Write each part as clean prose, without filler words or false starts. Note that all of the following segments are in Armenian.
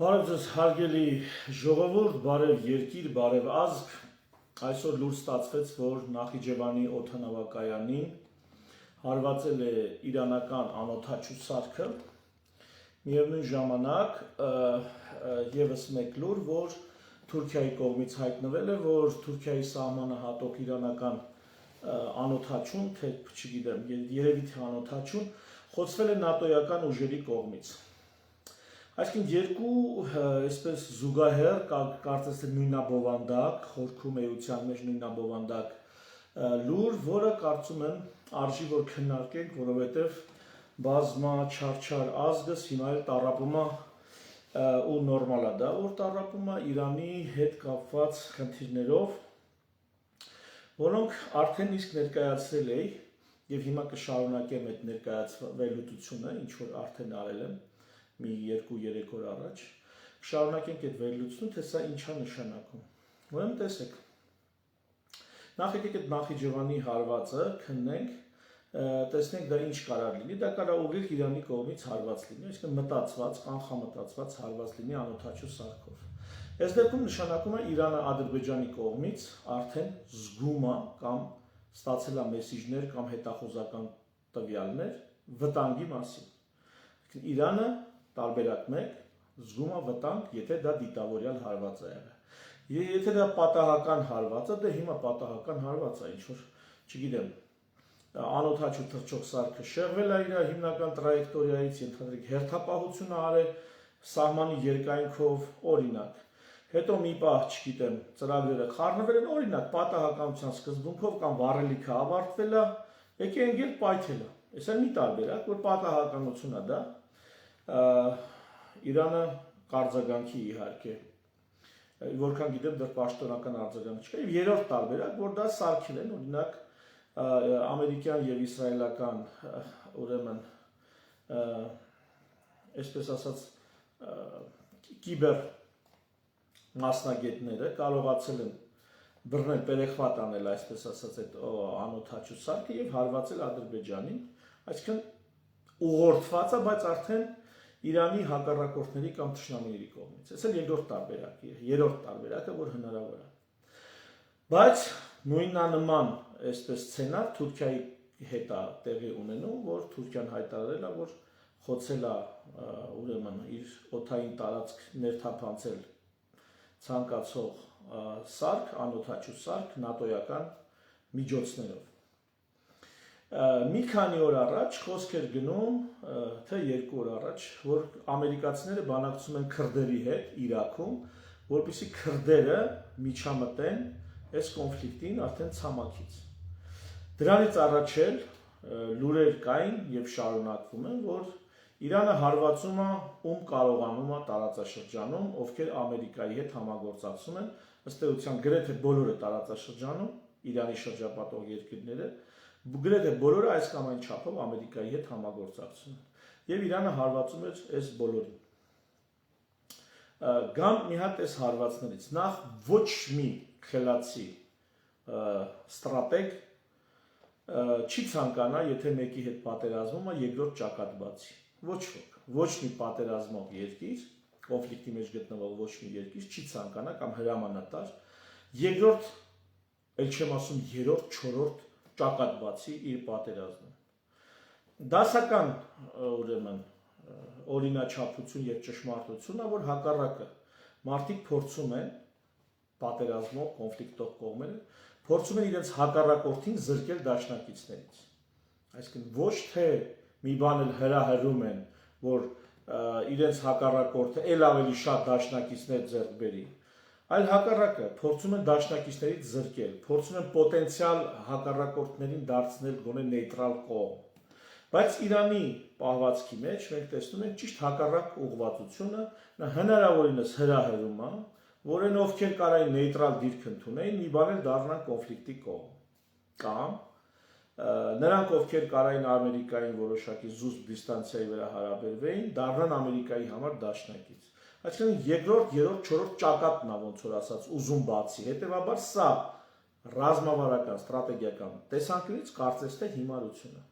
Բարև ձեզ հարգելի ժողովուրդ, բարև երկիր, բարև ազգ, այսօր լուր ստացվեց, որ Նախիջևանի օդանավակայանին հարվածել է իրանական անօդաչու սարքը, միևնույն ժամանակ ևս մեկ լուր, որ Թուրքիայի կողմից հայտնվել է, որ Թուրքիայի սահմանը հատող իրանական անօդաչուն, թե չգիտեմ, երևի թե անօդաչուն, խոցվել է նատոյական ուժերի կողմից։ Այսինքն երկու այսպես զուգահեռ կարծես թե նույնաբովանդակ, խորքում էության մեջ նույնաբովանդակ լուր, որը կարծում եմ արժի որ քննարկենք, որովհետև բազմա չարչար ազգս հիմա էլ տառապում է ու նորմալ է դա, որ տառապում է Իրանի հետ կապված խնդիրներով, որոնք արդեն իսկ ներկայացրել էի եւ հիմա կշարունակեմ այդ ներկայացվելուտությունը, ինչ որ արդեն արել եմ մի 2-3 օր առաջ, շարունակենք այդ վերլուծությունը, թե սա ինչա նշանակում։ Ուրեմն տեսեք, նախ եկեք այդ Նախիջևանի հարվածը քննենք, տեսնենք դա ինչ կարող լինի, դա կարող ուղիղ Իրանի կողմից հարված լինի, այսինքն մտածված, կանխամտածված հարված լինի անօդաչու սարքով։ Այս դեպքում նշանակում է Իրանը Ադրբեջանի կողմից արդեն զգում է կամ ստացել է մեսիջներ կամ հետախուզական տվյալներ վտանգի մասին։ Իրանը տարբերակ մեկ զգում է վտանգ, եթե դա դիտավորյալ հարված է եղել։ Եթե դա պատահական հարված է, դե հիմա պատահական հարված է, ինչ որ, չգիտեմ, անօդաչու թռչող սարքը շեղվել է իր հիմնական տրայեկտորիայից, ենթադրենք հերթապահություն արել սահմանի երկայնքով, օրինակ։ Հետո մի պահ, չգիտեմ, ծրագրերը խառնվել են, օրինակ, պատահականության սկզբունքով կամ վառելիքը ավարտվել է, եկե ընկել պայթել է։ Այս մի տարբերակ, որ պատահականություն է դա։ Իրանը կարձագանքի իհարկե, որքան գիտեմ դեռ պաշտոնական արձագանք չկա, եւ երրորդ տարբերակ, որ դա սարքել են, օրինակ ամերիկյան եւ իսրայելական ուրեմն այսպես ասած կիբեր մասնագետները կարողացել են բռնել պերեխվատ անել, այսպես ասած, այդ անօդաչու սարքը եւ հարվածել Ադրբեջանին, այսինքն ուղղորդված է, բայց արդեն Իրանի հակառակորդների կամ թշնամիների կողմից։ Այս էլ երկրորդ տարբերակը, երրորդ տարբերակը, որ հնարավոր է։ Բայց նույնանման այսպես սցենար Թուրքիայի հետ է տեղի ունենում, որ Թուրքիան հայտարարել է, որ խոցել է ուրեմն իր օդային տարածք ներթափանցել ցանկացող սարք, անօդաչու սարք նատոյական միջոցներով։ Մի քանի օր առաջ խոսք էր գնում, թե 2 օր առաջ, որ ամերիկացիները բանակցում են քրդերի հետ Իրաքում, որպեսզի քրդերը միջամտեն այս կոնֆլիկտին արդեն ցամաքից։ Դրանից առաջ էլ լուրեր կային եւ շարունակվում են, որ Իրանը հարվածում է ում կարողանում է տարածաշրջանում, ովքեր Ամերիկայի հետ համագործակցում են, ըստ էության գրեթե բոլորը տարածաշրջանում, Իրանի շրջապատող երկրները, գրեթե բոլորը այս կամ այն չափով Ամերիկայի հետ համագործակցում են։ Եվ Իրանը հարվածում էր այս բոլորին։ Գամ մի հատ այս հարվածներից, նախ ոչ մի խելացի ստրատեգ չի ցանկանա, եթե մեկի հետ պատերազմում է երկրորդ ճակատ բացի։ Ոչ ոք, ոչ մի պատերազմող երկիր, կոնֆլիկտի մեջ գտնվող ոչ մի երկիր չի ցանկանա կամ հրամանատար երկրորդ, ել չեմ ասում երրորդ, չորրորդ ճակատ բացի իր պատերազմում։ Դասական ուրեմն օրինաչափություն եւ ճշմարտություն է, որ հակառակը մարդիկ փորձում են պատերազմող կոնֆլիկտող կողմերը, փորձում են իրենց հակառակորդին զրկել դաշնակիցներից։ Այսինքն ոչ թե մի բան էլ հրահրում են, որ իրենց հակառակորդը ել ավելի շատ դաշնակիցներ ձեռք բերի, այլ հակառակը փորձում են դաշնակիցներից զրկել, փորձում են պոտենցիալ հակառակորդներին դարձնել գոնե նեյտրալ կողմ։ Բայց Իրանի պահվածքի մեջ մենք տեսնում ենք ճիշտ հակառակ ուղղվածությունը, նա հնարավորինս հրահրում է, որ այն ովքեր կարային նեյտրալ դիրք ընդունեին, մի բան էլ դառնան կոնֆլիկտի կողմ։ Կամ նրանք, ովքեր կարային Ամերիկային որոշակի զուսպ դիստանցիայի վրա հարաբերվեին, դառնան Ամերիկայի համար դաշնակից։ Այսինքն երկրորդ, երրորդ, չորրորդ ճակատն է, ոնց որ ասած, ուզում բացի։ Հետևաբար սա ռազմավարական, ստրատեգիական տեսանկյունից կարծես թե հիմարություն է։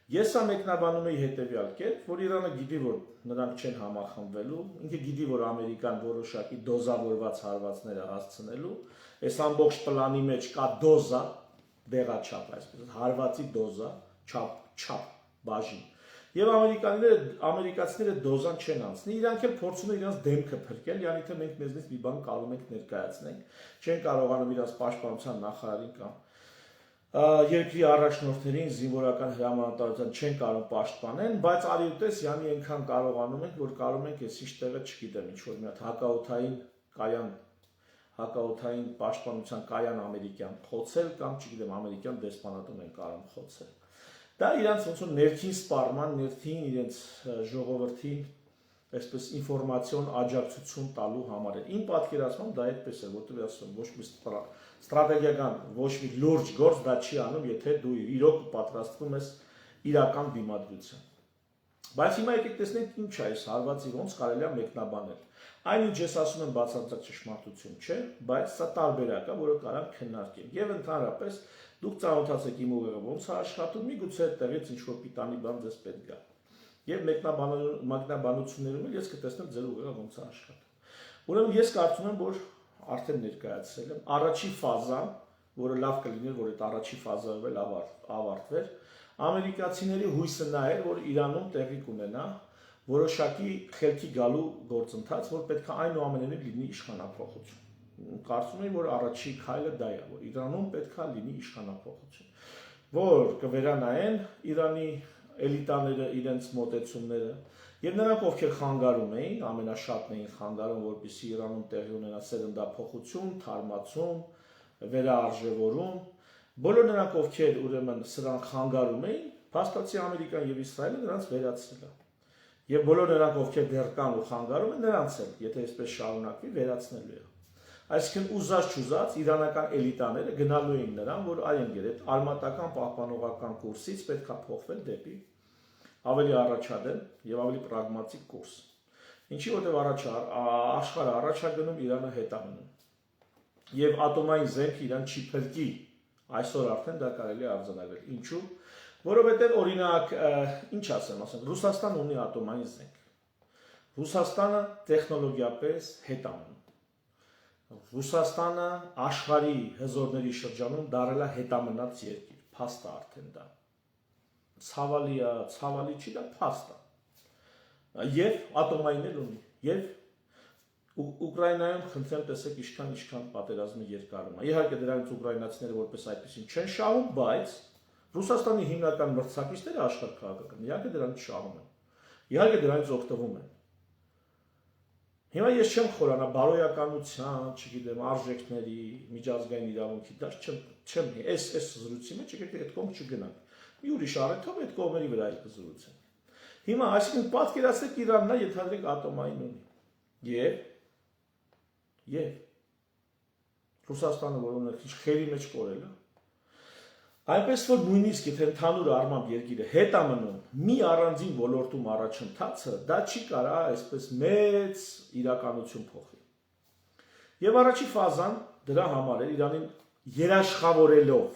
Ես սա մեկնաբանում եի հետևյալ կերպ, որ Իրանը գիտի, որ նրանք չեն համախմբվելու, ինքը գիտի, որ Ամերիկան որոշակի դոզավորված հարվածներ է հասցնելու, այս ամբողջ պլանի մեջ կա դոզա, դեղաչափ, այսպես հարվածի դոզա, չափ, բաժին։ Եվ ամերիկացիները դոզան չեն անցնի, իրանք էլ փորձում են իրենց դեմքը փրկել, yani թե մենք մեզնից մի բան կարող ենք ներկայացնենք, չեն կարողանում իրենց պաշտպանության նախարարին կամ երկրի առաջնորդներին զինվորական հրամանատարության չեն կարող պաշտպանեն, բայց արի ուտես յանի այնքան կարողանում ենք, որ կարող ենք այս ինչ տեղը չգիտեմ, ինչ որ մի հատ հակաօդային պաշտպանության կայան ամերիկյան խոցել կամ չգիտեմ ամերիկյան դեսպանատուն են կարող խոցել։ Դա իրանց ոնց որ ներքին սպառման, ներքին իրենց ժողովրդին այսպես ինֆորմացիոն աջակցություն տալու համար է։ Իմ պատկերացմամբ դա այդպես է, որտեղ ասում ոչ մի ստրատեգիական, ոչ մի լուրջ գործ դա չի անում, եթե դու իրոք պատրաստվում ես իրական դիմադրության։ Բայց հիմա եկեք տեսնենք ինչ է այս հարվածի ոնց կարելի է մեկնաբանել։ Այնինչ ես ասում եմ բացարձակ ճշմարտություն չէ, բայց սա տարբերակ է, որը կարանք քննարկենք։ Եվ ընդհանրապես դուք ծանոթացեք իմ ուղեղը ոնց է աշխատում, միգուցե այդտեղից ինչ-որ պիտանի բան ձեզ պետք գա։ Եվ մեկնաբանություններում էլ ես կտեսնեմ ձեր ուղեղը ոնց է աշխատում։ Ուրեմն ես կարծում եմ, որ արդեն ներկայացրել եմ առաջի ֆազան, որը լավ կլիներ, որ այդ առաջի ֆազայով էլ ավարտվեր, ամերիկացիների հույսը նա էր, որ Իրանում տեղի կունենա որոշակի խելքի գալու գործընթաց, որ պետք է այնուամենայնիվ լինի իշխանափոխություն։ Կարծում եմ, որ առաջի քայլը դա է, որ Իրանում պետք է լինի իշխանափոխություն, որ կվերանայեն Իրանի էլիտաները իրենց մոտեցումները եւ նրանք ովքեր խանգարում էին, ամենաշատն էին խանգարում, որպեսզի Իրանում տեղի ունենա սերնդափոխություն, թարմացում, վերաարժևորում, բոլոր նրանք ովքեր ուրեմն սրան խանգարում էին, փաստացի Ամերիկան եւ Իսրայելը նրանց վերացրել է։ Եվ բոլոր նրանք ովքեր դեռ կան ու խանգարում են, նրանց էլ, եթե այսպես շարունակվի, վերացնելու է։ Այսինքն ուզած-չուզած իրանական էլիտաները գնալու էին նրան, որ այընկեր այդ արմատական պահպանողական կուրսից պետք է փոխվել դեպի ավելի առաջադեմ եւ ավելի պրագմատիկ կուրս։ Ինչի որտեղ աշխարհը առաջագնում, Իրանը հետա մնում։ Եվ ատոմային զենք իրան չի փրկի։ Այսօր արդեն դա կարելի է արձանագրել։ Ինչու՞։ Որովհետեւ օրինակ, ինչ ասեմ, Ռուսաստան ունի ատոմային զենք։ Ռուսաստանը տեխնոլոգիապես հետա մնում։ Ռուսաստանը աշխարհի հզորների շրջանում դարել է հետամնաց երկիր, փաստ է արդեն դա։ Ցավալի չի դա փաստ է։ Եվ ատոմային էլ ունի, եւ Ուկրաինայում խնդրեմ տեսեք ինչքան պատերազմը երկարում է։ Իհարկե դրանից ուկրաինացիները որպես այդպեսին չեն շահում, բայց Ռուսաստանի հիմնական մրցակիցները աշխարհ քաղաքական, իհարկե դրանից շահում են։ Իհարկե դրանից օգտվում են։ Հիմա ես չեմ խորանա բարոյականության, չգիտեմ, արժեքների, միջազգային իրավունքի, դա չեմ, այս զրույցի մեջ եկեք այդ կողմ չգնանք։ Մի ուրիշ առիթով այդ կողմերի վրա այդ զրույցը։ Հիմա այսինքն պատկերացրեք Իրանն է, ենթադրենք ատոմային ունի։ Եվ Ռուսաստանը, որ ունի խերի մեջ կորել է, այնպես որ նույնիսկ եթե ընդհանուր առմամբ երկիրը հետ է մնում, մի առանձին ոլորտում առաջընթացը դա չի կարա այսպես մեծ իրականություն փոխի։ Եվ առաջի ֆազան դրա համար է Իրանին երաշխավորելով,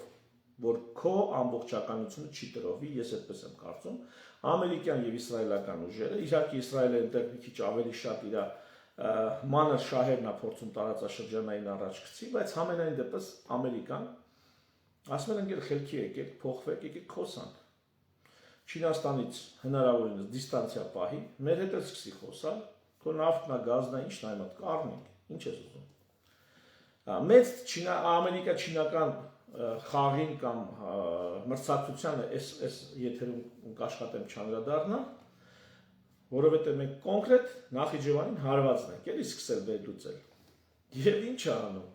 որ քո ամբողջականությունը չի տրովի, ես այդպես եմ կարծում, ամերիկյան եւ իսրայելական ուժերը, իհարկե Իսրայելը այնտեղ մի քիչ ավելի շատ իր մանր շահերն է փորձում տարածաշրջանային առաջ գցի, բայց համենայն դեպս Ամերիկան ասում են ընկեր խելքի եկեք, փոխվեք, եկեք խոսանք։ Չինաստանից հնարավորինս դիստանցիա պահի, մեր հետ էլ սկսի խոսալ, քո նավթն է, գազն է, ինչն է այմատ կառնենք, ինչ ես ուզում։ Մեծ ամերիկա-չինական խաղին կամ մրցակցությանը այս եթերում կաշխատեմ չանդրադառնալ, որովհետև մենք կոնկրետ Նախիջևանին հարվածն ենք, էլի սկսել վերլուծել։ Եվ ինչ է անում։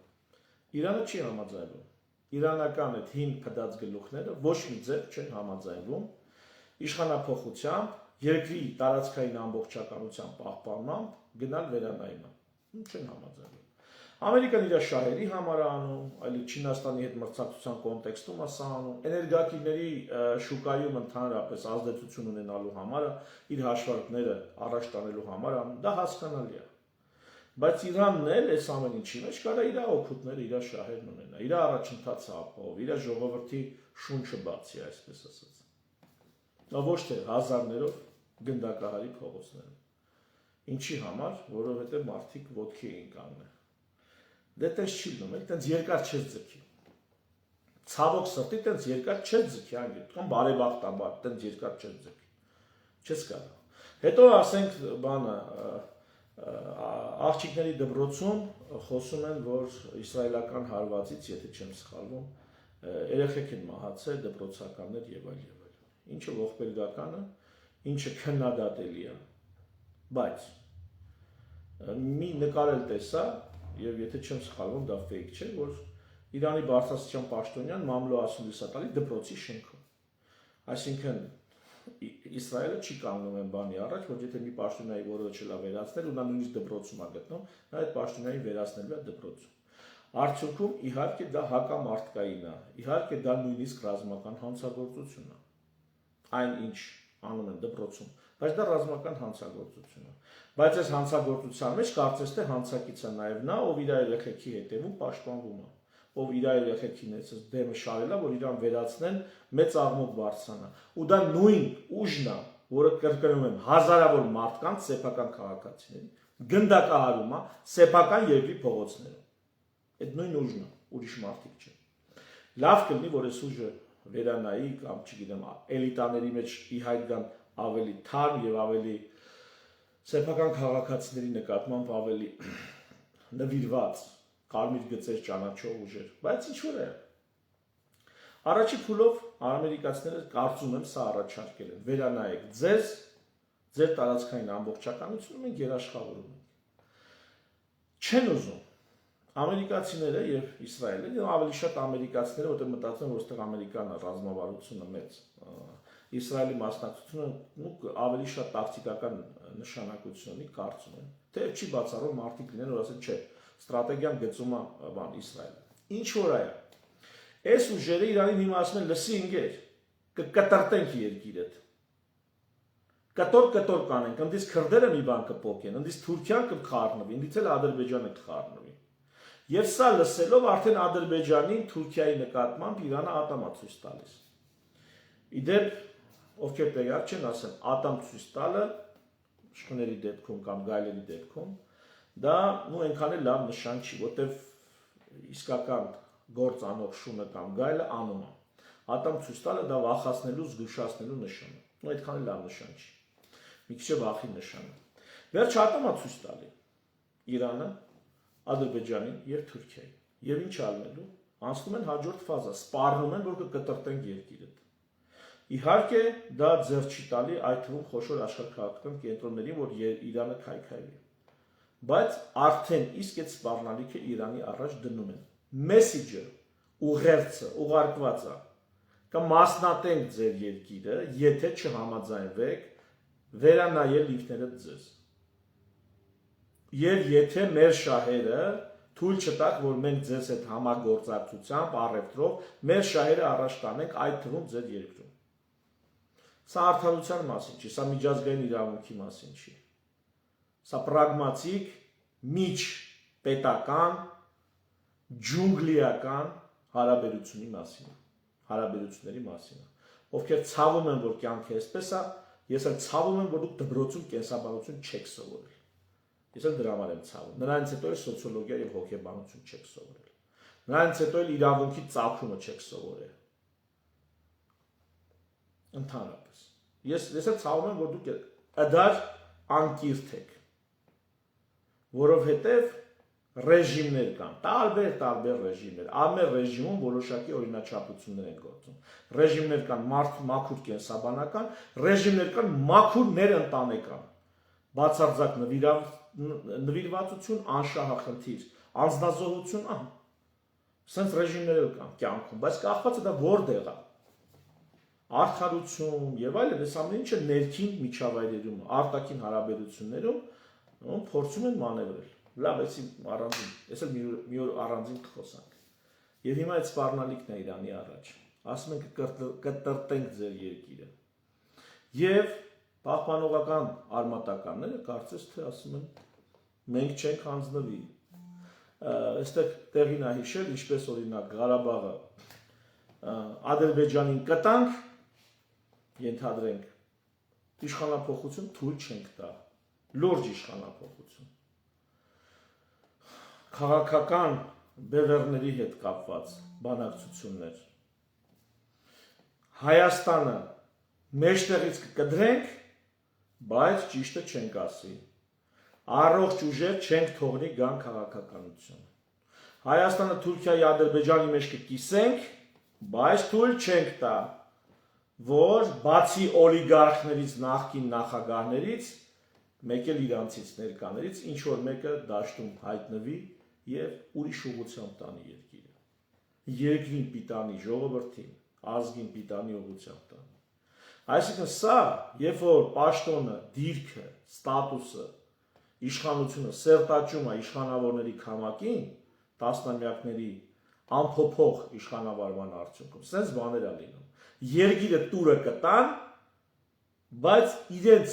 Իրանը չի համաձայնվում։ Իրանական այդ հին փդած գլուխները ոչ մի ձև չեն համաձայնվում իշխանափոխությամբ երկրի տարածքային ամբողջականության պահպանմամբ գնալ վերանայմա։ Չեն համաձայնվում։ Ամերիկան իր շահերի համար է անում, այլ Չինաստանի հետ մրցակցության կոնտեքստում է սա անում, էներգակիրների շուկայում ընդհանրապես ազդեցություն ունենալու համար իր հաշվարկները առաջ տանելու համար անում, դա հասկանալի է։ Բայց Իրանն էլ այս ամեն ինչի մեջ կարա իր օգուտները, իր շահերն ունենա, իր առաջընթացը ապահով, իր ժողովրդի շունչը բացի, այսպես ասած։ ոչ թե հազարներով գնդակահարի փողոցներում։ Ինչի համար, որովհետև մարդիկ ոտքի էին կանգնել։ Դե տես չի լինում, տենց երկար չես ձգի։ Ցավոք սրտի տենց երկար չես ձգի, անգետ, կամ բարեբախտաբար տենց երկար չես ձգի։ Չես կարող։ Հետո ասենք բանը աղջիկների դպրոցում խոսում են, որ իսրայելական հարվածից, եթե չեմ սխալվում, երեխեք են մահացել, դպրոցականներ եւ այլ եւ այլ։ Ինչը ողբերգականը, ինչը քննադատելի է, բայց մի նկարել տեսա եւ եթե չեմ սխալվում, դա ֆեյք չէ, որ Իրանի բարձրաստիճան պաշտոնյան մամլո ասուլիսա տալի դպրոցի շենքում։ Այսինքն Իսրայելը չի կանգնում են բանի առաջ, որ եթե մի պաշտոնյայի որոշ չլա վերացնել, ու նա նույնիսկ դպրոցում է գտնում, նա այդ պաշտոնյային վերացնելու է դպրոցում։ Արդյունքում իհարկե դա հակամարտկային է, իհարկե դա նույնիսկ ռազմական հանցագործություն է։ Այն ինչ անում են դպրոցում, բայց դա ռազմական հանցագործություն է։ Բայց այս հանցագործության մեջ կարծես թե հանցակից է նաև նա, ով իր երեխեքի հետևում պաշտպանվում է, ով իր երեխեքին այս դեմը շարելա, որ իրան վերացնեն, մեծ աղմուկ բարձրանա։ Ու դա նույն ուժն է, որը կրկնում եմ, հազարավոր մարդկանց սեփական քաղաքացիների գնդակահարում է սեփական երկրի փողոցներում։ Այդ նույն ուժն է, ուրիշ մարդիկ չէ։ Լավ կլինի, որ այս ուժը վերանայի կամ չգիտեմ, էլիտաների մեջ ի հայտ գան ավելի թարմ եւ ավելի սեփական քաղաքացիների նկատմամբ ավելի նվիրված կարմիր գծեր ճանաչող ուժեր, բայց ինչ որ է։ Առաջի փուլով ամերիկացիները կարծում եմ սա առաջարկել են։ Վերանայեք ձեզ, ձեր տարածքային ամբողջականությունը մենք երաշխավորում ենք։ Չեն ուզում ամերիկացիները եւ Իսրայելը, ավելի շատ ամերիկացիները, որտեղ մտածում են, որ այստեղ ամերիկանը ռազմավարությունը մեծ, Իսրայելի մասնակցությունը ավելի շատ տակտիկական նշանակություն ունի, կարծում եմ։ Թե չի բացառում մարդիկ լինեն, որ ասեն, չէ, ստրատեգիան գծում է բան Իսրայելը։ Ինչ որ է։ Այս ուժերը Իրանին հիմա ասում են, լսի ինգեր, կկտրտենք երկիրը։ Կտոր կանենք, ընդից քրդերը մի բան կփոքեն, ընդից Թուրքիան կխառնվի, ընդից էլ Ադրբեջանը կխառնվի։ Եվ սա լսելով արդեն Ադրբեջանին Թուրքիայի նկատմամբ Իրանը ատամ է ցույց տալիս։ Իդեպ, ովքեր տեղյակ չեն, ասեմ, ատամ ցույց տալը իշխանների դեպքում կամ գայլերի դեպքում դա նույն այնքան էլ լավ նշան չի, որտեվ իսկական գործ անող շունը կամ գայլը անում է։ Ատամ ցույց տալը դա վախացնելու, զգուշացնելու նշան է։ Նույն այդքան էլ լավ նշան չի։ Մի քիչ վախի նշան է։ Վերջ ատամ է ցույց տալի Իրանը, Ադրբեջանին եւ Թուրքիային։ Եվ ինչ ալնելու։ Անցնում են հաջորդ ֆազա, սպառնում են, որ կկտրտեն երկիրը։ Իհարկե դա ձեռ չի տալի այդ թվում խոշոր աշխարհաքաղաքական կենտրոններին, որ Իրանը քայքայվի։ Բայց արդեն իսկ այդ սպառնալիքը Իրանի առաջ դնում են։ Մեսիջը, ուղերձը, ուղարկված է։ Կմասնատենք ձեր երկիրը, եթե չհամաձայնվեք վերանայել ինքներդ ձեզ։ Եվ եթե մեր շահերը թույլ չտաք, որ մենք ձեզ հետ համագործակցությամբ, առևտրով մեր շահերը առաջ տանենք այդ թվում ձեր երկրում։ Սա արդարության մասին չի, սա միջազգային իրավունքի մասին չի։ Սա պրագմատիկ, միջ պետական, ջունգլիական հարաբերությունների մասին։ Ովքեր ցավում են, որ կյանքը այսպես է, ես էլ ցավում եմ, որ դուք դպրոցում կենսաբանություն չեք սովորել։ Ես էլ դրա համար եմ ցավում։ Նրանից հետո էլ սոցիոլոգիա եւ հոգեբանություն չեք սովորել։ Նրանից հետո էլ իրավունքի ծագումը չեք սովորել։ Ընդհանրապես։ Ես էլ ցավում եմ, որ դուք ըդար անկիրթ եք, որովհետև ռեժիմներ կան, տարբեր ռեժիմներ, ամեն ռեժիմում որոշակի օրինաչափություններ են գործում։ Ռեժիմներ կան մաքուր կենսաբանական, ռեժիմներ կան մաքուր ներընտանեկան, բացարձակ նվիրվածություն, անշահախնդիր, անձնազոհություն, սենց ռեժիմներ էլ կան կյանքում, բայց կախված է դա որտեղ է։ Արդարություն եւ այլն, այս ամեն ինչը ներքին միջավայրերում, արտաքին հարաբերություններում փորձում են մանևրել։ Լավ, ես էլ մի օր առանձին կխոսանք։ Եվ հիմա այդ սպառնալիքն է Իրանի առաջ։ Ասում են կտրտենք ձեր երկիրը։ Եվ պահպանողական արմատականները կարծես թե ասում են մենք չենք հանձնվի։ Այստեղ տեղին է հիշել, ինչպես օրինակ Ղարաբաղը Ադրբեջանին կտանք, ենթադրենք իշխանափոխություն թույլ չենք տա, լուրջ իշխանափոխություն։ Քաղաքական բևեռների հետ կապված բանակցություններ։ Հայաստանը մեջտեղից կկդրենք, բայց ճիշտը չենք ասի։ Առողջ ուժեր չենք թողնի գան քաղաքականություն։ Հայաստանը Թուրքիայի Ադրբեջանի մեջ կկիսենք, բայց թույլ չենք տա, որ բացի օլիգարխներից նախկին նախագահներից, մեկ էլ իրանցից ներկաներից, ինչ որ մեկը դաշտում հայտնվի եւ ուրիշ ուղղությամբ տանի երկիրը։ Երկրին պիտանի ժողովրդին, ազգին պիտանի ուղղությամբ տանի։ Այսինքն սա, երբ որ պաշտոնը, դիրքը, ստատուսը, իշխանությունը սերտաճում է իշխանավորների քամակին, տասնամյակների անփոփոխ իշխանավարման արդյունքում, սենց բաներ է լինում։ Երկիրը տուրը կտան, բայց իրենց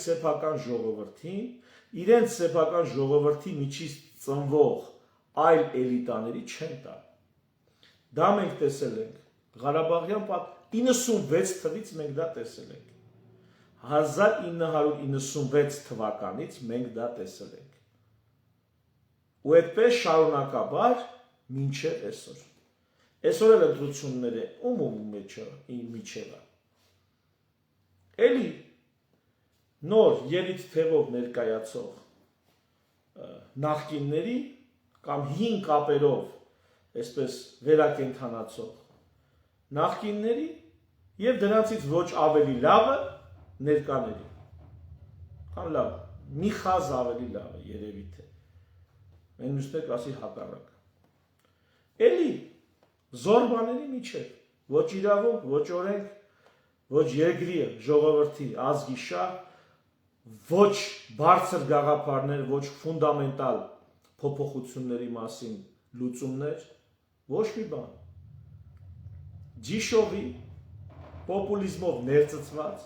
սեփական ժողովրդի միջից ծնվող այլ էլիտաների չեն տա։ Դա մենք տեսել ենք Ղարաբաղյան 96 թվականից մենք դա տեսել ենք։ 1996 թվականից մենք դա տեսել ենք։ Ու այդպես շարունակաբար մինչև այսօր։ Այսօր էլ ընտրությունները ում միջև է։ Էլի նոր ելույթ թևով ներկայացող նախկինների կամ հին կապերով այսպես վերակենդանացող նախկինների եւ դրանցից ոչ ավելի լավը ներկաների։ Կամ լավ, մի խազ ավելի լավը երևի թե։ Մենք նույնիսկ ասի հակառակ։ Էլի զորբաների միջև ոչ իրավունք, ոչ օրենք, ոչ երկրի, ժողովրդի, ազգի շահ, ոչ բարձր գաղափարներ, ոչ ֆունդամենտալ փոփոխությունների մասին լուծումներ, ոչ մի բան։ Ջիշովի պոպուլիզմով ներծծված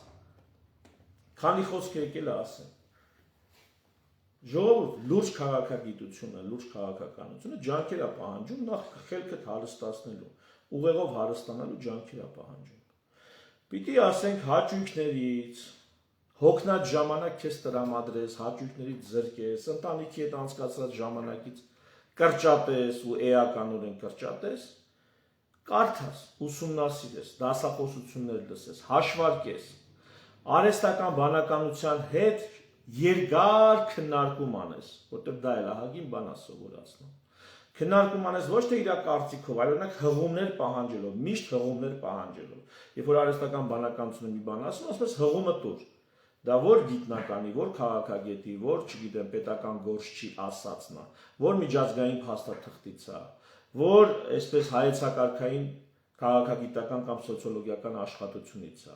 քանի խոսք եկել է ասեմ։ Ժողովուրդ լուրջ քաղաքագիտությունը, լուրջ քաղաքականությունը ջանքեր է պահանջում նախ խելքդ հարստացնելու, ուղեղով հարստանալու ջանքեր է պահանջում։ Պիտի ասենք հաճույքներից, հոգնած ժամանակ քեզ տրամադրես, հաճույքներից զրկես, ընտանիքի հետ անցկացրած ժամանակից կրճատես ու էականորեն կրճատես, կարդաս, ուսումնասիրես, դասախոսություններ լսես, հաշվարկես, արհեստական բանականության հետ երկար քննարկում անես, որտեղ դա էլ ահագին բան է սովորացնում։ Քննարկում անես ոչ թե իր կարծիքով, այլ օրինակ հղումներ պահանջելով, միշտ հղումներ պահանջելով։ Երբ որ արհեստական բանականությունը մի բան ասում, ասում ես հղումը տուր։ Դա որ գիտնականի, որ քաղաքագետի, որ, չգիտեմ, պետական գործչի ասածն է, որ միջազգային փաստաթղթից է, որ այսպես հայեցակարգային քաղաքագիտական կամ սոցիոլոգիական աշխատությունից է։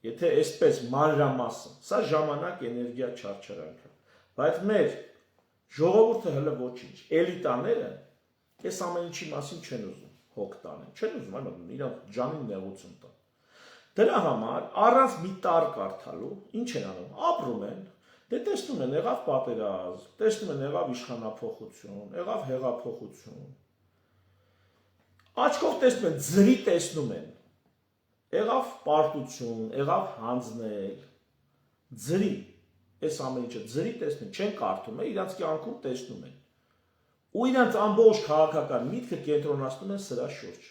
Եթե այսպես մանրամասն, սա ժամանակ, էներգիա, չարչարանք է, բայց մեր ժողովուրդը հələ ոչինչ, էլիտաները այս ամեն ինչի մասին չեն ուզում հոգ տանեն, չեն ուզում, այլ իրանք ջանին նեղություն տան։ Դրա համար առանց մի տար կարդալու ինչ են անում, ապրում են, դե տեսնում են եղավ պատերազմ, տեսնում են եղավ իշխանափոխություն, եղավ հեղափոխություն։ Աչքով տեսնում են, ձրի տեսնում են։ Եղավ պարտություն, եղավ հանձնել, ձրի, այս ամեն ինչը ձրի տեսնում, չեն կարդում, իրանց կյանքում տեսնում են։ Ու իրանց ամբողջ քաղաքական միտքը կենտրոնացնում են սրա շուրջ։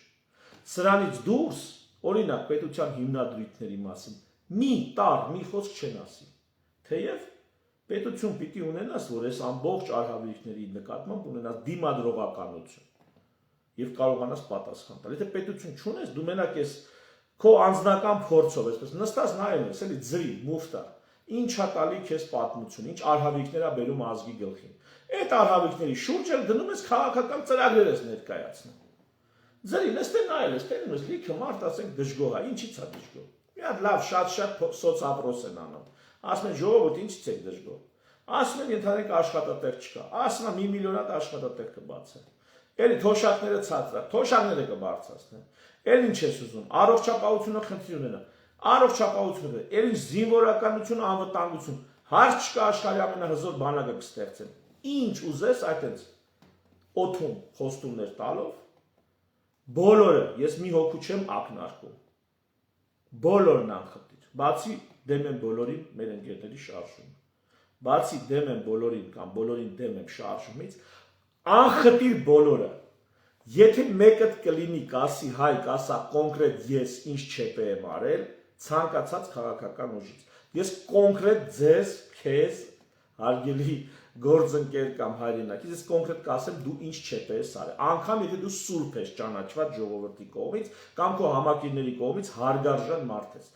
Սրանից դուրս, օրինակ պետության հիմնադրույթների մասին, մի տար, մի խոսք չեն ասի։ Թեև պետություն պիտի ունենաս, որ այս ամբողջ արհավիրքների նկատմամբ ունենաս դիմադրողականություն եւ կարողանաս պատասխան տալ։ Եթե պետություն չունես, դու մենակ ես քո անձնական փորձով, այսպես նստած նայում ես, էլի ձրի, մուֆտա, ինչա տալի քեզ պատմություն, ինչ արհավիրքներ ա բերում ազգի գլխին։ Այդ արհավիրքների շուրջ էլ դնում ես քաղաքական ծրագրեր ես ներկայացնում։ Ձրի նստեն նայել ես, տենում ես լիքը մարդ, ասենք դժգոհ է, ինչի՞ց է դժգոհ։ Մի հատ լավ շատ սոցապրոս են անում։ Ասում են ժողովուրդ ինչի՞ց եք դժգոհ։ Ասում են ընդհանրենք աշխատատեղ չկա։ Ասում են 1 միլիոն հատ աշխատատեղ կբացեն։ Էլի թոշակները ցածր, թոշակները կբարձրացնեն։ Էլ ինչ ես ուզում, առողջապահությունը խնդիր ունենա։ Առողջապահությունը, էլ զինվորականությունը, անվտանգություն, հարց չկա աշխարհի ամենահզոր բանակը կստեղծեն։ Ինչ ուզես այդպես օթում խոստումներ տալով, բոլորը, ես մի հոգու չեմ ակնարկում։ Բոլորն անխտիր, բացի դեմ եմ բոլորին մեր ընկերների շարժումը, բացի դեմ եմ բոլորին կամ բոլորին դեմ եմ շարժումից, անխտիր բոլորը, եթե մեկը կլինի կասի հայ, կասա կոնկրետ ես ինչ չեպե եմ արել, ցանկացած քաղաքական ուժից, ես կոնկրետ ձեզ, քեզ, հարգելի գործընկեր կամ հայրենակից, ես կոնկրետ կասեմ դու ինչ չեպե ես արել, անգամ եթե դու սուրբ ես ճանաչված ժողովրդի կողմից կամ քո համակիրների կողմից հարգարժան մարդ ես,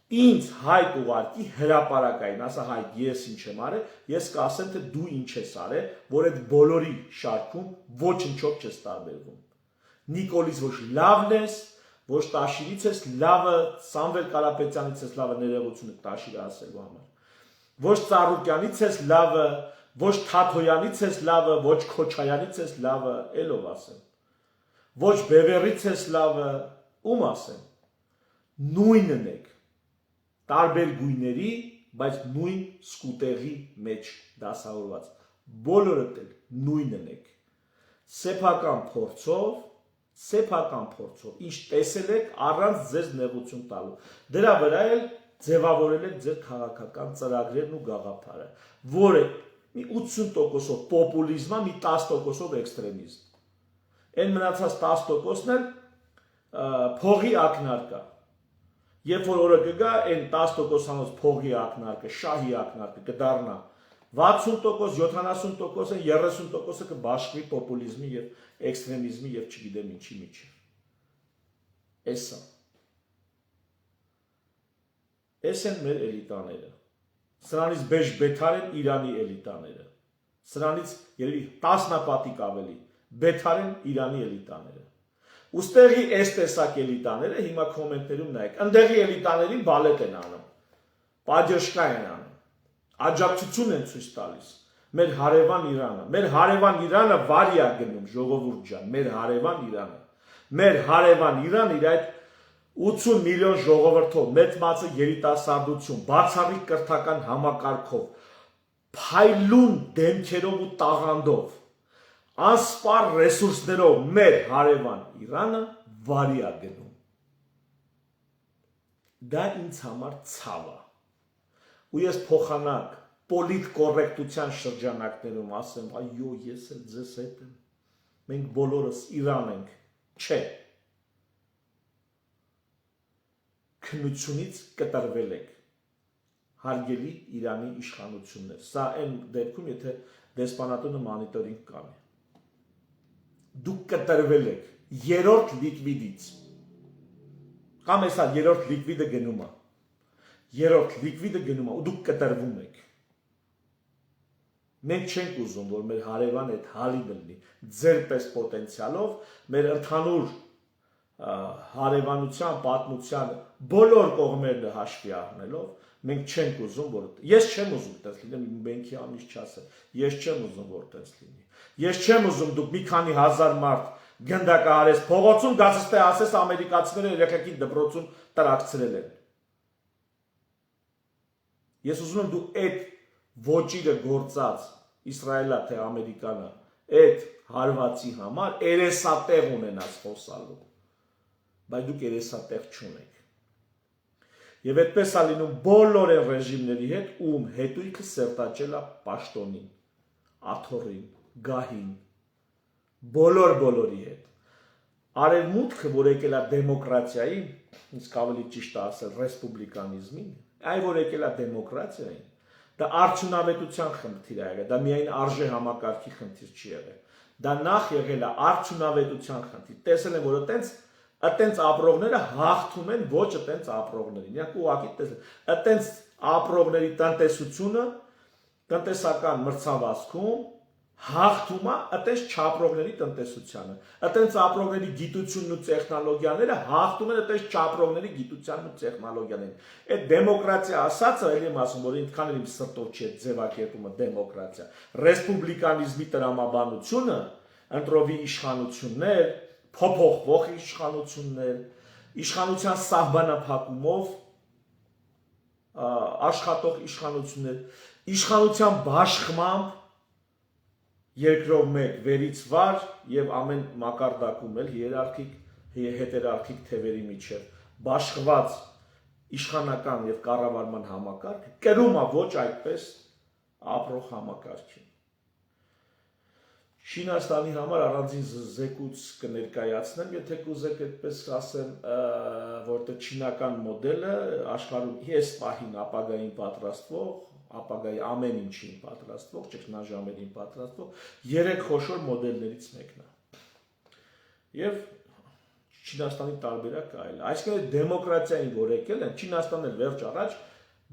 ինձ Հայկ ուղարկի հրապարակային, ասա Հայկ ես ինչ եմ արել, ես կասեմ թե դու ինչ ես արել, որ այդ բոլորի շարքում ոչնչով չես տարբերվում, Նիկոլից ոչ լավն ես, ոչ Տաշիրից ես լավը, Սամվել Կարապետյանից ես լավը ներողությունը Տաշիրը ասելու համար, ոչ Ծառուկյանից ես լավը, ոչ Թաթոյանից ես լավը, ոչ Քոչայանից ես լավը, ելով ասեմ, ոչ Բևերից ես լավը, ում ասեմ, նույնն եք, տարբեր գույների, բայց նույն սկուտեղի մեջ դասավորված, բոլորդ էլ նույնն եք, սեփական փորձով, ինչ տեսել եք առանց ձեզ նեղություն տալու, դրա վրա էլ ձևավորել եք ձեր քաղաքական ծրագրերն ու գաղափարը, որը մի 80%-ով պոպուլիզմ է, մի 10%-ով էքստրեմիզմ, այն մնացած 10%-ն էլ փողի ակնարկա, երբ որ օրը կգա, այն 10%-անոց փողի ակնարկը, շահի ակնարկը կդառնա 60%, 70%, 30%-ը կբաշխվի պոպուլիզմի և էքստրեմիզմի և չգիտեմ ինչի միջև, Էս են մեր էլիտաները, սրանից բեժ բեթար են Իրանի էլիտաները, սրանից երևի տասնապատիկ ավելի բեթար են Իրանի էլիտաները, ուստեղի այս տեսակ էլիտաները հիմա կոմենտներում նայեք, ընդեղի էլիտաներին բալետ են անում, պաջեշկա են անում, աջակցություն են ցույց տալիս, մեր հարևան Իրանը վարի է գնում ժողովուրդ ջան, մեր հարևան Իրանը իր այդ 80 միլիոն ժողովրդով, մեծ մասը երիտասարդություն, բացառիկ կրթական համակարգով, փայլուն դեմքերով ու տաղանդով, անսպառ ռեսուրսներով մեր հարևան Իրանը վարի է գնում։ Դա ինձ համար ցավ է։ Ու ես փոխանակ պոլիտ կոռեկտության շրջանակներում ասեմ, այո, ես էլ ձեզ հետ եմ։ Մենք բոլորս Իրան ենք, չէ։ Քննությունից կտրվել եք, հարգելի Իրանի իշխանություններ, սա այն դեպքում, եթե դեսպանատունը monitoring կանի, դուք կտրվել եք երրորդ լիկվիդից, կամ էսա երրորդ լիկվիդը գնում է, ու դուք կտրվում եք, մենք չենք ուզում, որ մեր հարևան այդ հալի բնի, ձեր պես պոտենցիալով, մեր ընդհանուր հարևանության, պատմության բոլոր կողմերը հաշվի առնելով, մենք չենք ուզում, որ ես չեմ ուզում տես լինեմ, բենքի ամիս չասեմ, ես չեմ ուզում, որ տես լինի, ես չեմ ուզում դուք մի քանի հազար մարդ գնդակահարես փողոցում, գացես թե ասես ամերիկացիները երեխեքի դպրոցում տրակցրել են։ Ես ուզում եմ դու այդ ոճիրը գործած Իսրայելը թե Ամերիկանը, այդ հարվածի համար երեսատեղ ունենաս խոսալու, բայց դուք երեսատեղ չունեք։ Եվ այդպես է լինում բոլոր այն ռեժիմների հետ, ում հետույքը սերտաճել է պաշտոնին, աթոռին, գահին, բոլորի հետ։ Արևմուտքը, որ եկել է դեմոկրատիային, իսկ ավելի ճիշտ է ասել ռեսպուբլիկանիզմին, այ որ եկել է դեմոկրատիային, դա արդյունավետության խնդիր է եղել, դա միայն արժե համակարգի խնդիր չի եղել, դա նախ եղել է արդյունավետության խնդիր, տեսել են, որ այտենց ապրողները հաղթում են ոչ այտենց ապրողներին, իրանք ուղղակի տեսել, այտենց ապրողների տնտեսությունը, տնտեսական մրցավազքում հաղթում է այտենց չապրողների տնտեսությանը, այտենց ապրողների գիտությունն ու տեխնոլոգիաները հաղթում են այտենց չապրողների գիտությանն ու տեխնոլոգիաներին, այդ դեմոկրատիա ասածը, էլ եմ ասում, որ ինքան էլ իմ սրտով չի այդ ձևակերպումը դեմոկրատիա, ռեսպուբլիկանիզմի տրամաբանությունը, ընտրովի իշխանություններ, փոփոխվող իշխանություններ, իշխանության սահմանափակումով աշխատող իշխանություններ, իշխանության բաշխմամբ երկրով մեկ վերից վար եւ ամեն մակարդակում էլ հիերարխիկ հետերարխիկ թևերի միջև բաշխված իշխանական եւ կառավարման համակարգը կրում է ոչ այդպես ապրող համակարգին։ Չինաստանի համար առանձին զեկույց կներկայացնեմ, եթե կուզեք այդպես ասեմ, որտեղ չինական մոդելը աշխարհում ես պահին ապագային պատրաստվող, ապագայի ամեն ինչին պատրաստվող, ճգնաժամերին պատրաստվող 3 խոշոր մոդելներից մեկն է։ Եվ Չինաստանի տարբերակը այլ է։ Այսինքն դեմոկրատիային որ եկել են, Չինաստանն էլ վերջ առաջ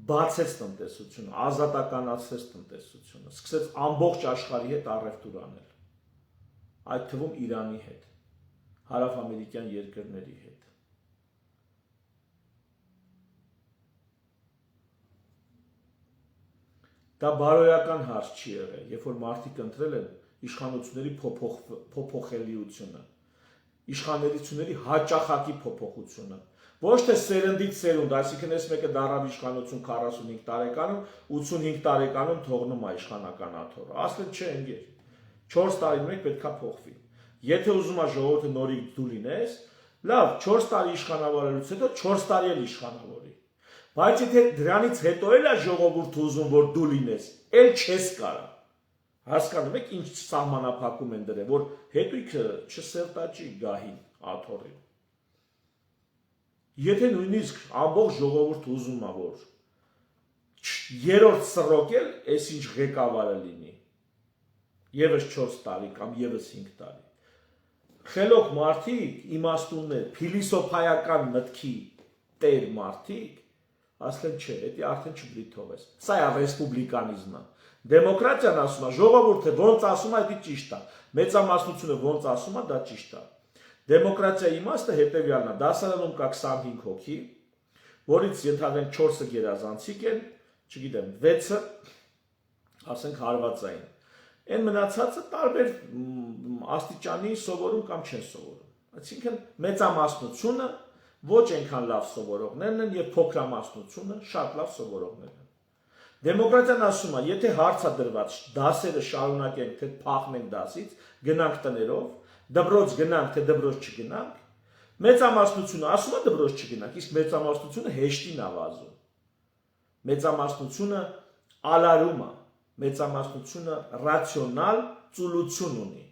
բացեց տնտեսությունը, ազատականացրեց տնտեսությունը, սկսեց ամբողջ աշխարհի հետ առևտուր անել։ Այդ թվում Իրանի հետ, հարավամերիկյան երկրների հետ։ Դա բարոյական հարց չի եղել, երբ որ մարդիկ ընտրել են իշխանությունների փոփոխելիությունը, իշխանությունների հաճախակի փոփոխությունը, ոչ թե սերնդից սերունդ, այսինքն այս մեկը դարավ իշխանություն 45 տարեկանում, 85 տարեկանում թողնում է իշխանական աթոռը, ասել չէ ընկեր, 4 տարին մեկ պետք է փոխվի։ Եթե ուզում ես ժողովուրդը նորից դու լինես, լավ, 4 տարի իշխանավորելուց հետո 4 տարի էլ իշխանավորի։ Բայց եթե դրանից հետո էլ է ժողովուրդը ուզում որ դու լինես, էլ չես կարա։ Հասկանում եք ինչ սահմանափակում են դրել, որ հետույքը չսերտաճի գահին աթոռին։ Եթե նույնիսկ ամբողջ ժողովուրդը ուզում է որ երրորդ սռոկել, այս ինչ ղեկավարը լինի։ Եվս 4 տարի կամ եվս 5 տարի։ Խելոք մարդիկ, իմաստուններ, փիլիսոփայական մտքի տեր մարդիկ, ասեն չէ, դա արդեն չպետք է թողես։ Սա է ռեսպուբլիկանիզմը։ Դեմոկրատիան ասում է, ժողովուրդը ոնց ասում է, դա ճիշտ է։ Մեծամասնությունը ոնց ասում է, դա ճիշտ է։ Դեմոկրատիայի իմաստը հետևյալն է, դասարանում կա 25 հոգի, որից ենթադրենք 4-ը գերազանցիկ են, չգիտեմ, 6-ը ասենք հարվածային։ Այն մնացածը տարբեր աստիճանի սովորում կամ չեն սովորում։ Այսինքն մեծամասնությունը ոչ այնքան լավ սովորողներն են եւ փոքրամասնությունը շատ լավ սովորողներն են։ Դեմոկրատիան ասում է, եթե հարց է դրված դասերը շարունակենք թե փախնենք դասից, գնանք տներով, դպրոց գնանք թե դպրոց չգնանք, մեծամասնությունը ասում է դպրոց չգնանք, իսկ մեծամասնությունը հեշտին է վազում։ Մեծամասնությունը ալարում է, մեծամասնությունը ռացիոնալ ծուլություն ունի։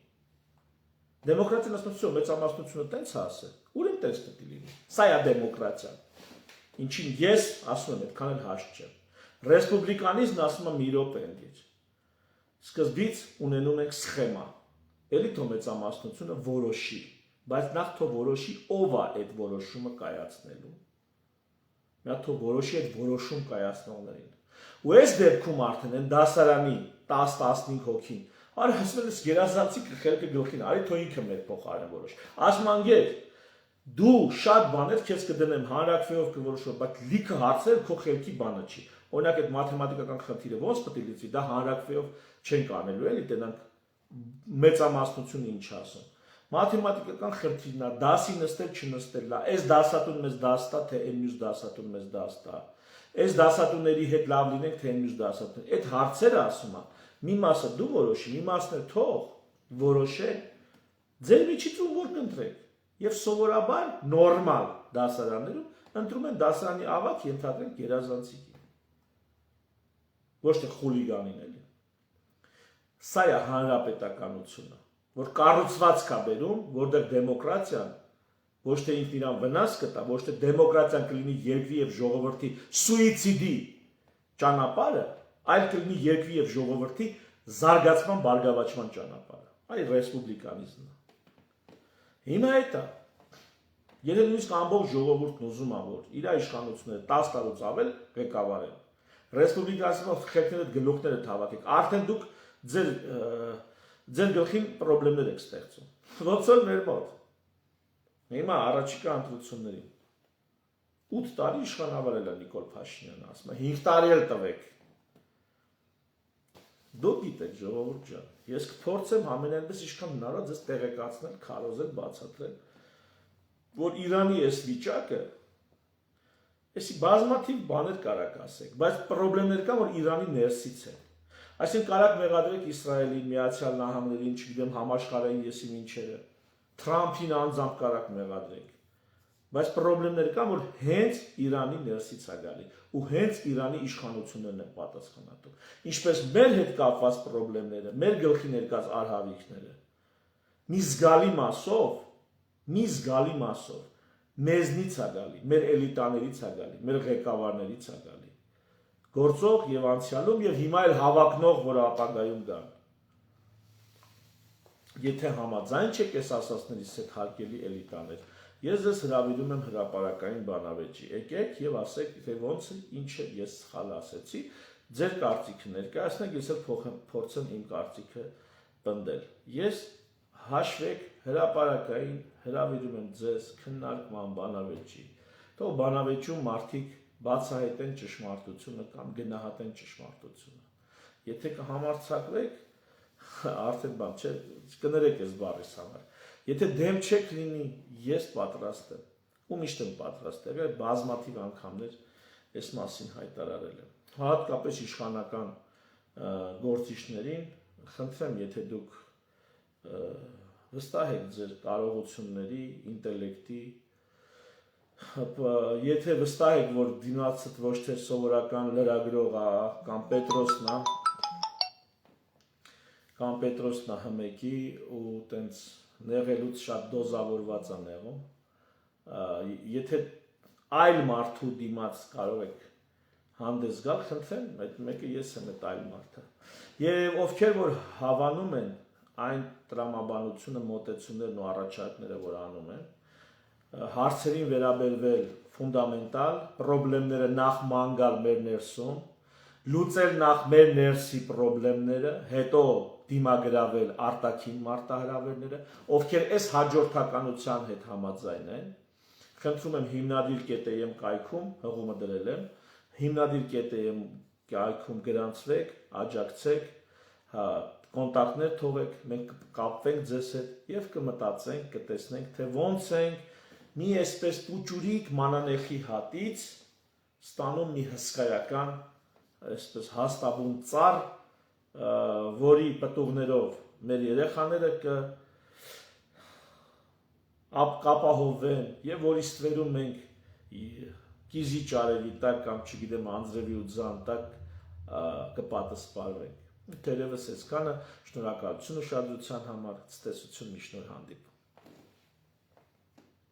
Դեմոկրատիան ասում է, մեծամասնությունը տենց է ասել, ուրեմն տենց պետք է լինի։ Սա է դեմոկրատիան։ Ինչին ես ասում եմ, այդքան էլ հաշտ չէ։ Ռեսպուբլիկանիզմն ասում է մի րոպե ընկեր։ Սկզբից ունենում ենք սխեմա։ Էլի թող մեծամասնությունը որոշի, բայց նախ թող որոշի ով է այդ որոշումը կայացնելու։ Նա թող որոշի այդ որոշում կայացնողներին։ Ու այս դեպքում արդեն են դասարանի 10-15 հոգին, արի ասում ես գերազանցիկ խելքը գլխին, արի թող ինքը մեր փոխարեն որոշ։ Ասում անգեր դու շատ բաներ քեզ կդնեմ հանրակրվեով կորոշով, բայց լիքը հարցեր քո խելքի բանը չի։ Օրինակ այդ մաթեմատիկական խնդիրը ոնց պետք է լուծի, դա հանրակրվեով չենք անելու էլի, տենանք մեծամասնությունը ինչ ասում։ Մաթեմատիկական խնդիրն է, դասի նստել չնստելն է, այս դասատուն մեզ դաս տա, թե այն մյուս դասատուն մեզ դաս տա։ Այս դասատուների հետ լավ լինենք, թե այն մյուս դասատուն։ Այդ հարցերը ասում է, մի մասը դու որոշի, մի մասն էլ թող որոշեք, ձեր միջից ում որ կընտրեք։ Եվ սովորաբար նորմալ դասարաններում ընտրում են դասարանի ավագ ենթադրենք գերազանցիկի։ Ոչ թե խուլիգանին էլի։ Սա է հանրապետականությունը, որ կառուցվածք է բերում, որտեղ դեմոկրատիան ոչ թե ինքն իրան վնաս կտա, ոչ թե դեմոկրատիան կլինի երկրի եւ ժողովրդի սուիցիդի ճանապարհը, այլ կլինի երկրի եւ ժողովրդի զարգացման, բարգավաճման ճանապարհը։ Այ ռեսպուբլիկանիզմն է։ Հիմա դա եթե նույնիսկ ամբողջ ժողովուրդն ուզում է որ իր իշխանությունները 10 տարուց ավել ղեկավարեն, ռեսպուբլիկանիզմով խելքները գլուխները թավակեք, արդեն դուք ձեր գլխին խնդիրներ եք ստեղծում։ Ոնց որ մեր մոտ։ Հիմա առաջիկա ընտրություններին 8 տարի իշխանավորել է Նիկոլ Փաշինյանը, ասում է 5 տարի էլ տվեք։ Դուք գիտեք ժողովուրդ ջան, ես կփորձեմ ամենայնպես ինչքան հնարավոր ձեզ տեղեկացնել, քարոզել, բացատրել, որ Իրանի այս վիճակը, այսի բազմաթիվ բաներ կարաք ասեք, բայց խնդիրներ կան, որ Իրանի ներսից են։ Այսինքն կարաք մեղադրեք Իսրայելին, Միացյալ Նահանգներին, չգիտեմ, համաշխարհային եսի ինչերը, Թրամփին անձամբ կարաք մեղադրեք, Բայց խնդիրներ կան, որ հենց Իրանի ներսից է գալի ու հենց Իրանի իշխանություններն են պատասխանատու։ Ինչպես մեր հետ կապված խնդիրները, մեր գլխի ներկած արհավիրքները մի զգալի մասով մեզնից է գալի, մեր էլիտաներից է գալի, մեր ղեկավարներից է գալի։ Գործող եւ անցյալում եւ հիմա էլ հավակնող, որ ապագայում գան։ Եթե համաձայն չեք այս ասածներից հետ հարկելի էլիտաներ, ես ձեզ հրավիրում եմ հրապարակային բանավեճի։ Եկեք եւ ասեք, թե ոնց է, ինչ է ես սխալ ասեցի, ձեր կարծիքը ներկայացնեք, ես էլ փորձեմ իմ կարծիքը պնդել։ Ես հաշվեք հրապարակային հրավիրում եմ ձեզ քննարկման բանավեճի։ Թող բանավեճում մարդիկ բացահայտեն ճշմարտությունը կամ գնահատեն ճշմարտությունը։ Եթե կհամարձակվեք, արդեն բան չէ, կներեք այս բառիս համար։ Եթե դեմ չեք լինի, ես պատրաստ եմ։ Ու միշտ եմ պատրաստ եղել, բազմաթիվ անգամներ այս մասին հայտարարել եմ։ Հատկապես իշխանական գործիչներին խնդրեմ, եթե դուք վստահ եք ձեր կարողությունների, ինտելեկտի, եթե վստահ եք, որ դիմացդ ոչ թե սովորական լրագրող է կամ Պետրոսն է հմեկի ու տենց նեղելուց շատ դոզավորված է նեղում, եթե այլ մարդու դիմաց կարող եք հանդես գալ, խնդրեմ, այդ մեկը ես եմ այդ այլ մարդը։ Եվ ովքեր որ հավանում են այն տրամաբանությունը, մոտեցումներն ու առաջարկները, որ անում են, հարցերին վերաբերվել ֆունդամենտալ, խնդիրները նախ ման գալ մեր ներսում, լուծել նախ մեր ներսի խնդիրները, հետո դիմագրավել արտաքին մարտահրավերները, ովքեր այս հաջորդականության հետ համաձայն են, խնդրում եմ հիմնադիր.am կայքում, հղումը դրել եմ, հիմնադիր.am կայքում գրանցվեք, աջակցեք, կոնտակտներ թողեք, մենք կկապվենք ձեզ հետ եւ կմտածենք, կտեսնենք, թե ոնց ենք մի այսպես պուճուրիկ մանանեխի հատից ստանում մի հսկայական այսպես հաստաբուն ծառ, որի պտուղներով մեր երեխաները կապահովվեն եւ որի ստվերում մենք կիզի ճարելի տակ կամ չգիտեմ անձրևի ու ձան տակ կպատասխանենք։ Թերևս այսքանը, շնորհակալություն ուշադրության համար, ցտեսություն, մի շնորհ հանդիպում։